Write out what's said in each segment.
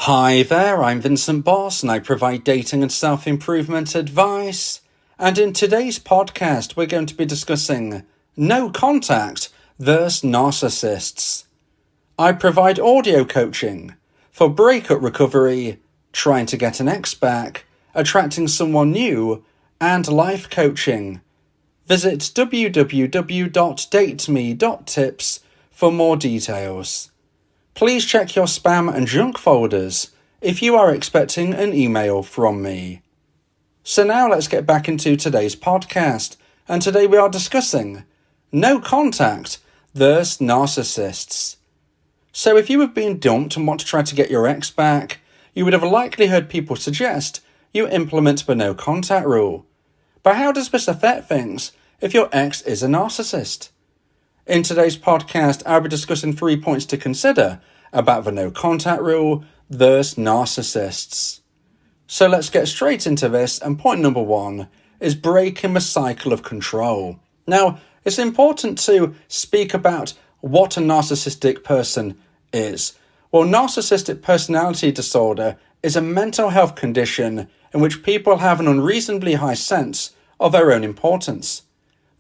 Hi there, I'm Vincent Boss and I provide dating and self-improvement advice. And in today's podcast, we're going to be discussing no contact versus narcissists. I provide audio coaching for breakup recovery, trying to get an ex back, attracting someone new, and life coaching. Visit www.dateme.tips for more details. Please check your spam and junk folders if you are expecting an email from me. So now let's get back into today's podcast, and today we are discussing no contact versus narcissists. So if you have been dumped and want to try to get your ex back, you would have likely heard people suggest you implement the no contact rule. But how does this affect things if your ex is a narcissist? In today's podcast, I'll be discussing 3 points to consider about the no contact rule versus narcissists. So let's get straight into this, and point number 1 is breaking the cycle of control. Now, it's important to speak about what a narcissistic person is. Well, narcissistic personality disorder is a mental health condition in which people have an unreasonably high sense of their own importance.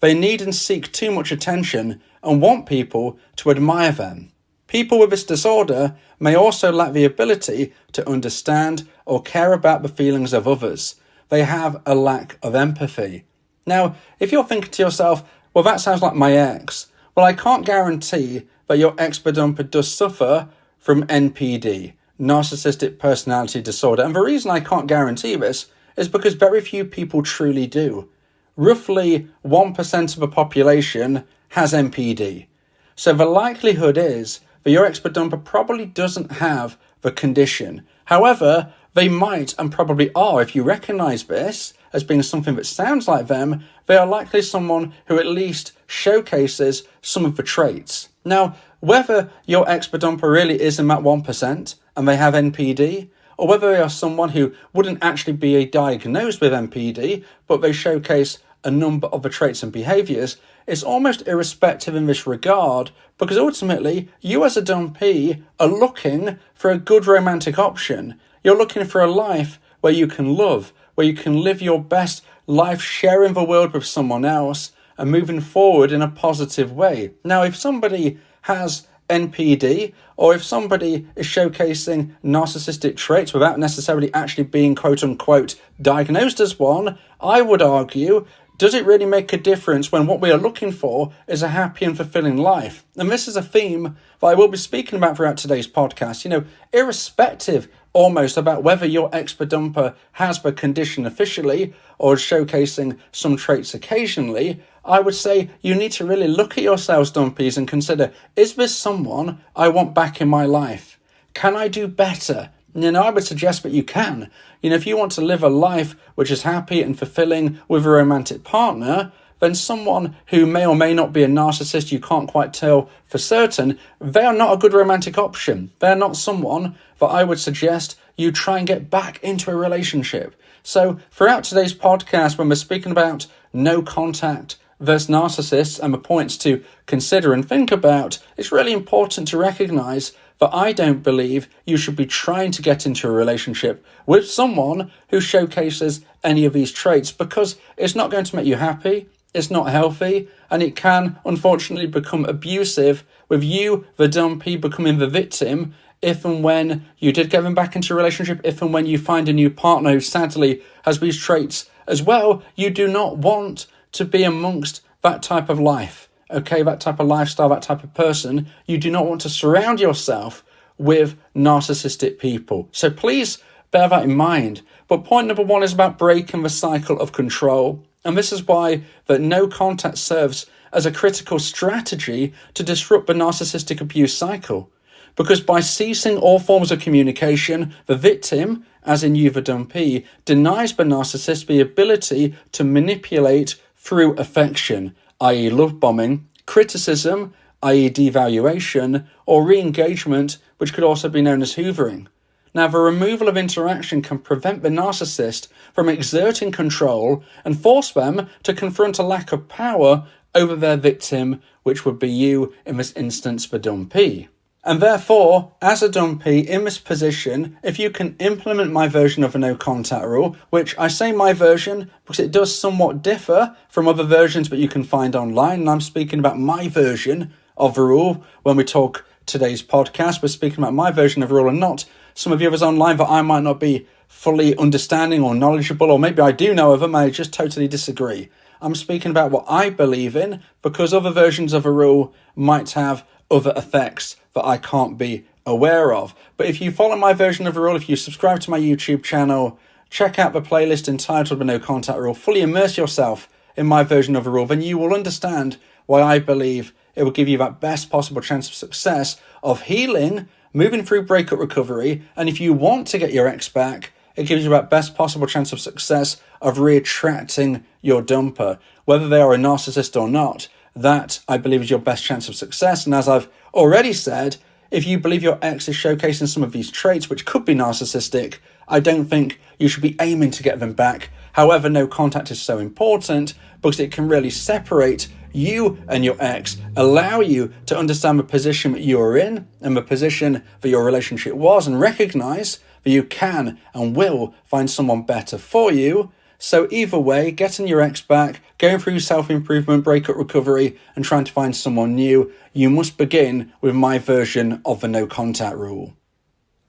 They need and seek too much attention and want people to admire them. People with this disorder may also lack the ability to understand or care about the feelings of others. They have a lack of empathy. Now, if you're thinking to yourself, well, that sounds like my ex, well, I can't guarantee that your ex-bedumper does suffer from NPD, Narcissistic Personality Disorder. And the reason I can't guarantee this is because very few people truly do. Roughly 1% of the population has NPD. So the likelihood is that your ex-bedumper probably doesn't have the condition. However, they might and probably are. If you recognise this as being something that sounds like them, they are likely someone who at least showcases some of the traits. Now, whether your ex-bedumper really is in that 1% and they have NPD, or whether they are someone who wouldn't actually be diagnosed with NPD, but they showcase a number of the traits and behaviours, is almost irrespective in this regard, because ultimately, you as a dumpee are looking for a good romantic option. You're looking for a life where you can love, where you can live your best life, sharing the world with someone else, and moving forward in a positive way. Now, if somebody has NPD, or if somebody is showcasing narcissistic traits without necessarily actually being quote-unquote diagnosed as one, I would argue, does it really make a difference when what we are looking for is a happy and fulfilling life? And this is a theme that I will be speaking about throughout today's podcast. Irrespective almost about whether your ex-bedumper has the condition officially or is showcasing some traits occasionally, I would say you need to really look at yourselves, dumpees, and consider, is this someone I want back in my life? Can I do better? I would suggest that you can. If you want to live a life which is happy and fulfilling with a romantic partner, then someone who may or may not be a narcissist, you can't quite tell for certain, they are not a good romantic option. They're not someone that I would suggest you try and get back into a relationship. So throughout today's podcast, when we're speaking about no contact versus narcissists and the points to consider and think about, it's really important to recognise that I don't believe you should be trying to get into a relationship with someone who showcases any of these traits, because it's not going to make you happy, it's not healthy, and it can unfortunately become abusive with you, the dumpee, becoming the victim if and when you did get them back into a relationship, if and when you find a new partner who sadly has these traits as well. You do not want to be amongst that type of life. Okay, that type of lifestyle, that type of person. You do not want to surround yourself with narcissistic people. So please bear that in mind. But point number 1 is about breaking the cycle of control. And this is why that no contact serves as a critical strategy to disrupt the narcissistic abuse cycle. Because by ceasing all forms of communication, the victim, as in you the dumpee, denies the narcissist the ability to manipulate through affection, i.e. love bombing, criticism, i.e. devaluation, or re-engagement, which could also be known as hoovering. Now, the removal of interaction can prevent the narcissist from exerting control and force them to confront a lack of power over their victim, which would be you, in this instance, the dumpee. And therefore, as a dumpee in this position, if you can implement my version of a no contact rule, which I say my version because it does somewhat differ from other versions that you can find online, and I'm speaking about my version of the rule when we talk today's podcast. We're speaking about my version of the rule and not some of the others online that I might not be fully understanding or knowledgeable, or maybe I do know of them, I just totally disagree. I'm speaking about what I believe in because other versions of a rule might have other effects that I can't be aware of. But if you follow my version of the rule, if you subscribe to my YouTube channel, check out the playlist entitled The No Contact Rule, fully immerse yourself in my version of the rule, then you will understand why I believe it will give you that best possible chance of success of healing, moving through breakup recovery, and if you want to get your ex back, it gives you that best possible chance of success of re-attracting your dumper, whether they are a narcissist or not. That, I believe, is your best chance of success. And as I've already said, if you believe your ex is showcasing some of these traits, which could be narcissistic, I don't think you should be aiming to get them back. However, no contact is so important because it can really separate you and your ex, allow you to understand the position that you are in and the position that your relationship was, and recognize that you can and will find someone better for you. So either way, getting your ex back, going through self-improvement, breakup recovery, and trying to find someone new, you must begin with my version of the no contact rule.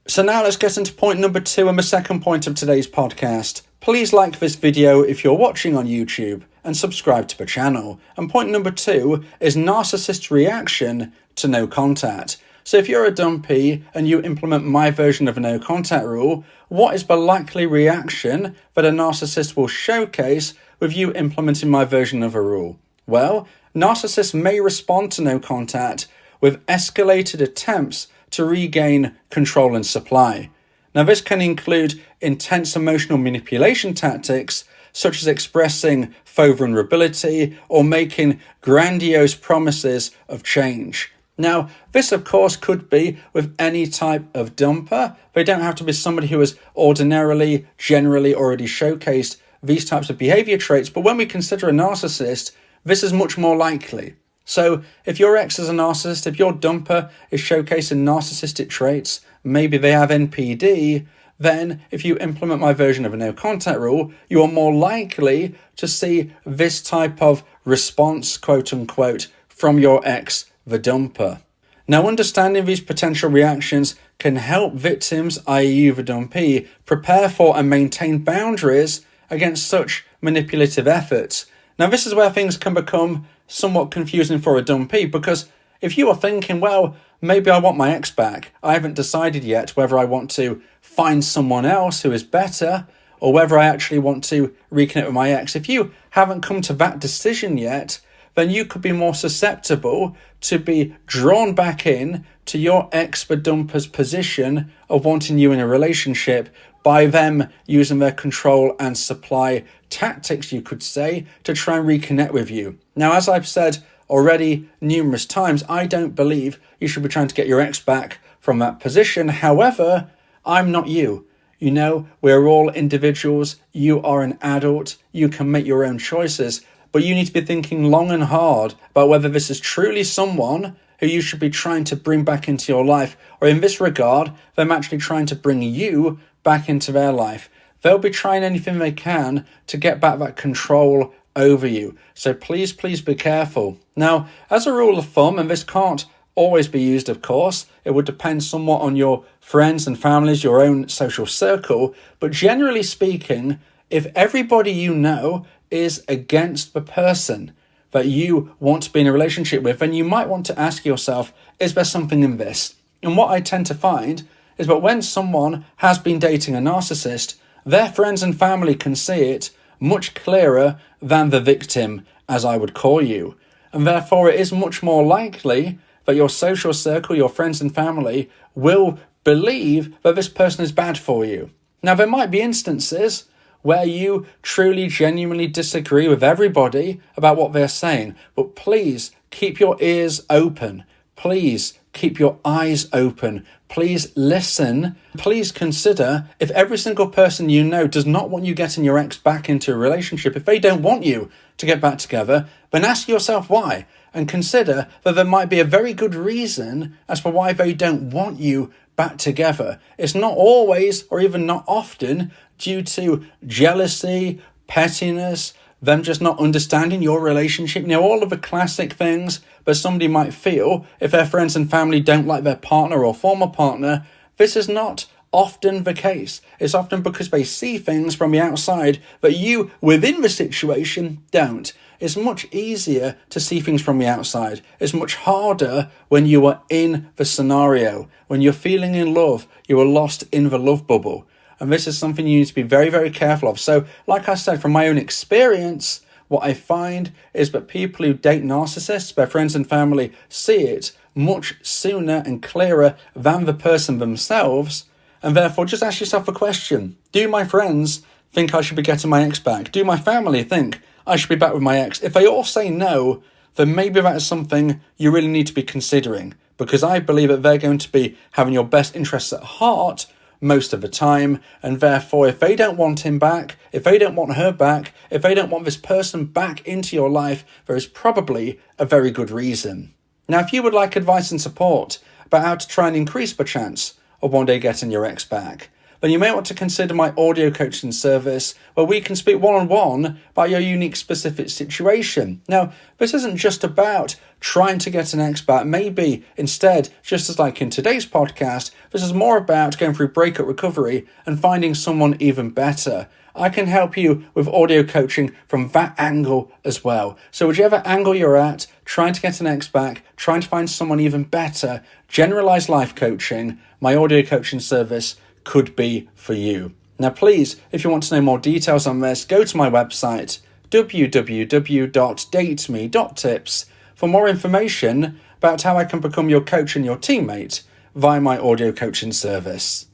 So now let's get into point number 2 and the second point of today's podcast. Please like this video if you're watching on YouTube and subscribe to the channel. And point number 2 is narcissist reaction to no contact. So if you're a dumpee and you implement my version of a no contact rule, what is the likely reaction that a narcissist will showcase with you implementing my version of a rule? Well, narcissists may respond to no contact with escalated attempts to regain control and supply. Now, this can include intense emotional manipulation tactics, such as expressing faux vulnerability or making grandiose promises of change. Now, this, of course, could be with any type of dumper. They don't have to be somebody who has ordinarily, generally already showcased these types of behavior traits. But when we consider a narcissist, this is much more likely. So if your ex is a narcissist, if your dumper is showcasing narcissistic traits, maybe they have NPD, then if you implement my version of a no contact rule, you are more likely to see this type of response, quote unquote, from your ex, the dumper. Now, understanding these potential reactions can help victims, i.e. you, the dumpee, prepare for and maintain boundaries against such manipulative efforts. Now, this is where things can become somewhat confusing for a dumpee, because if you are thinking, well, maybe I want my ex back, I haven't decided yet whether I want to find someone else who is better or whether I actually want to reconnect with my ex. If you haven't come to that decision yet, then you could be more susceptible to be drawn back in to your ex, the dumper's position of wanting you in a relationship by them using their control and supply tactics, you could say, to try and reconnect with you. Now, as I've said already numerous times, I don't believe you should be trying to get your ex back from that position. However, I'm not you. You know, we're all individuals. You are an adult. You can make your own choices. But you need to be thinking long and hard about whether this is truly someone who you should be trying to bring back into your life, or in this regard, them actually trying to bring you back into their life. They'll be trying anything they can to get back that control over you. So please, please be careful. Now, as a rule of thumb, and this can't always be used, of course, it would depend somewhat on your friends and families, your own social circle, but generally speaking, if everybody you know is against the person that you want to be in a relationship with, then you might want to ask yourself, is there something in this? And what I tend to find is that when someone has been dating a narcissist, their friends and family can see it much clearer than the victim, as I would call you. And therefore it is much more likely that your social circle, your friends and family, will believe that this person is bad for you. Now, there might be instances where you truly, genuinely disagree with everybody about what they're saying. But please keep your ears open. Please keep your eyes open. Please listen. Please consider if every single person you know does not want you getting your ex back into a relationship, if they don't want you to get back together, then ask yourself why, and consider that there might be a very good reason as for why they don't want you back together. It's not always, or even not often, due to jealousy, pettiness, them just not understanding your relationship. You know, all of the classic things that somebody might feel if their friends and family don't like their partner or former partner. This is not often the case. It's often because they see things from the outside that you, within the situation, don't. It's much easier to see things from the outside. It's much harder when you are in the scenario. When you're feeling in love, you are lost in the love bubble. And this is something you need to be very, very careful of. So, like I said, from my own experience, what I find is that people who date narcissists, their friends and family, see it much sooner and clearer than the person themselves. And therefore, just ask yourself a question. Do my friends think I should be getting my ex back? Do my family think I should be back with my ex? If they all say no, then maybe that is something you really need to be considering. Because I believe that they're going to be having your best interests at heart most of the time, and therefore if they don't want him back, if they don't want her back, if they don't want this person back into your life, there is probably a very good reason. Now, if you would like advice and support about how to try and increase the chance of one day getting your ex back, then you may want to consider my audio coaching service, where we can speak one-on-one about your unique specific situation. Now, this isn't just about trying to get an ex back. Maybe instead, just as like in today's podcast, this is more about going through breakup recovery and finding someone even better. I can help you with audio coaching from that angle as well. So whichever angle you're at, trying to get an ex back, trying to find someone even better, generalized life coaching, my audio coaching service could be for you. Now, please, if you want to know more details on this, go to my website, www.dateme.tips, for more information about how I can become your coach and your teammate via my audio coaching service.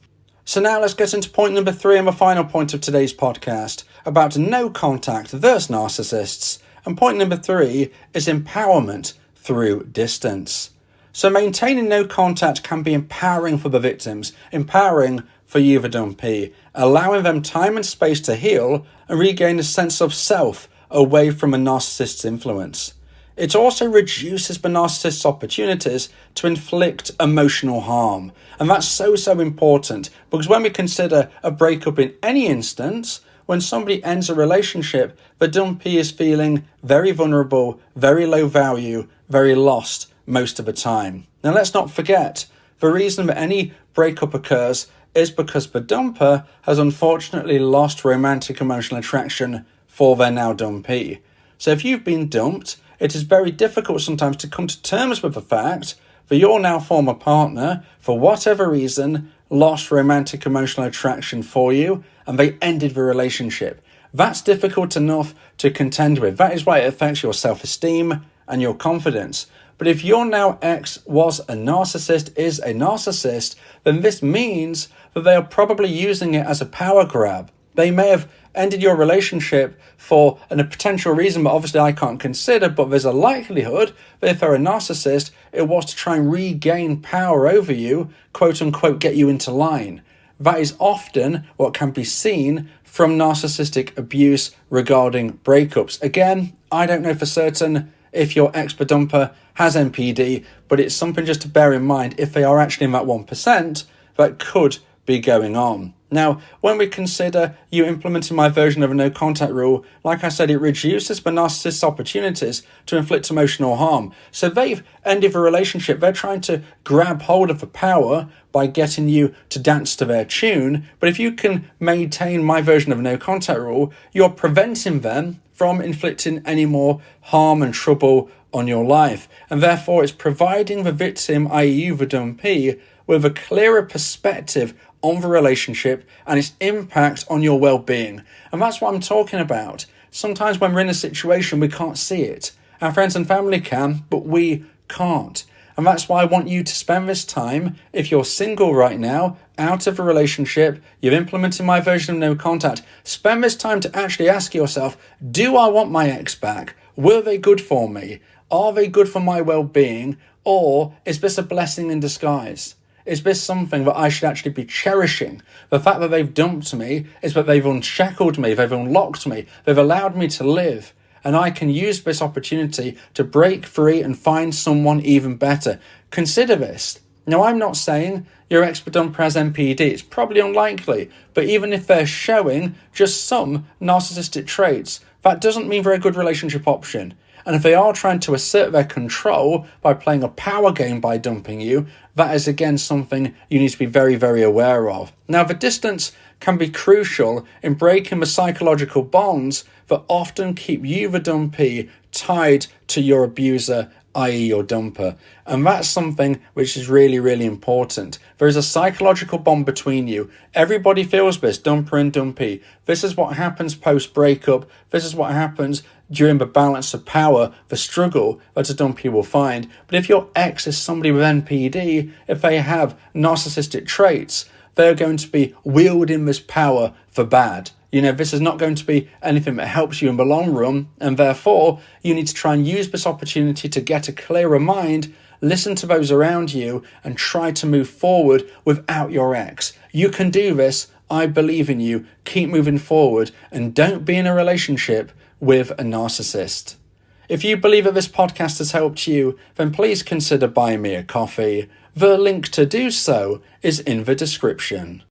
So now let's get into point number 3 and the final point of today's podcast about no contact versus narcissists. And point number 3 is empowerment through distance. So maintaining no contact can be empowering for the victims, empowering for you, the dumpee, allowing them time and space to heal and regain a sense of self away from a narcissist's influence. It also reduces the narcissist's opportunities to inflict emotional harm. And that's so important, because when we consider a breakup in any instance, when somebody ends a relationship, the dumpee is feeling very vulnerable, very low value, very lost most of the time. Now, let's not forget, the reason that any breakup occurs is because the dumper has unfortunately lost romantic emotional attraction for their now dumpee. So if you've been dumped, it is very difficult sometimes to come to terms with the fact that your now former partner, for whatever reason, lost romantic emotional attraction for you and they ended the relationship. That's difficult enough to contend with. That is why it affects your self-esteem and your confidence. But if your now ex was a narcissist, is a narcissist, then this means that they are probably using it as a power grab. They may have ended your relationship for a potential reason, but obviously I can't consider, but there's a likelihood that if they're a narcissist, it was to try and regain power over you, quote unquote, get you into line. That is often what can be seen from narcissistic abuse regarding breakups. Again, I don't know for certain if your ex-dumper has NPD, but it's something just to bear in mind if they are actually in that 1% that could be going on. Now, when we consider you implementing my version of a no contact rule, like I said, it reduces the narcissist's opportunities to inflict emotional harm. So they've ended the relationship. They're trying to grab hold of the power by getting you to dance to their tune. But if you can maintain my version of a no contact rule, you're preventing them from inflicting any more harm and trouble on your life. And therefore, it's providing the victim, i.e. you, the dumpee, with a clearer perspective on the relationship and its impact on your well-being. And that's what I'm talking about. Sometimes when we're in a situation, we can't see it. Our friends and family can, but we can't. And that's why I want you to spend this time, if you're single right now, out of a relationship, you've implemented my version of no contact, spend this time to actually ask yourself, do I want my ex back? Were they good for me? Are they good for my well-being? Or is this a blessing in disguise? Is this something that I should actually be cherishing? The fact that they've dumped me is that they've unshackled me, they've unlocked me, they've allowed me to live. and I can use this opportunity to break free and find someone even better. Consider this. Now, I'm not saying your ex-dumper has NPD. It's probably unlikely, but even if they're showing just some narcissistic traits, that doesn't mean they're a good relationship option. And if they are trying to assert their control by playing a power game by dumping you, that is again something you need to be very, very aware of. Now, the distance can be crucial in breaking the psychological bonds that often keep you, the dumpee, tied to your abuser, i.e. your dumper. And that's something which is really, really important. There is a psychological bond between you. Everybody feels this, dumper and dumpee. This is what happens post-breakup. This is what happens during the balance of power, the struggle that a dumpee will find. But if your ex is somebody with NPD, if they have narcissistic traits, they're going to be wielding this power for bad. This is not going to be anything that helps you in the long run, and therefore you need to try and use this opportunity to get a clearer mind, listen to those around you, and try to move forward without your ex. You can do this. I believe in you. Keep moving forward, and don't be in a relationship with a narcissist. If you believe that this podcast has helped you, then please consider buying me a coffee. The link to do so is in the description.